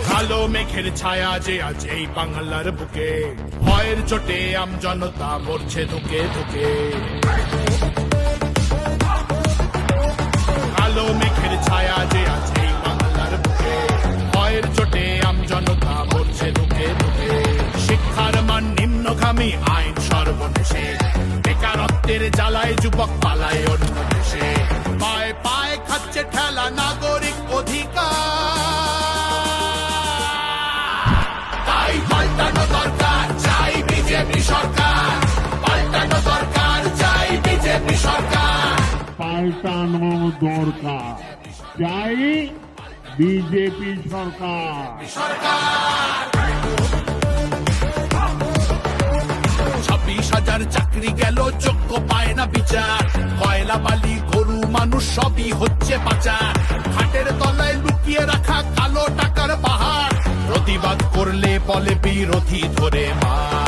কালো মেঘের ছায়া যে আজ এই বাংলার বুকে, ভয়ের চোটে আমজনতা মরছে ধুকে ধুকে। কালো মেঘের ছায়া যে আজ এই বাংলার বুকে, ভয়ের চোটে আমজনতা মরছে ধুকে ধুকে। শিক্ষার মান নিম্নগামী, আইন সর্বনেশে, বেকারত্বের জ্বালায় যুবক পালায় অন্য দেশে। পায়ে পায়ে খাচ্ছে ঠেলা নাগরিক অধিকার। তাই পাল্টানো দরকার, চাই বিজেপি সরকার। পাল্টানো দরকার, চাই বিজেপি সরকার। পাল্টানো দরকার, চাই বিজেপি সরকার। 26,000 চাকরি গেল, যোগ্য পায় না বিচার। কয়লা বালি গরু মানুষ সবই হচ্ছে পাচার। খাটের তলায় লুকিয়ে রাখা কালো টাকার পাহাড়। প্রতিবাদ করলে বলে বিরোধী ধরে মার।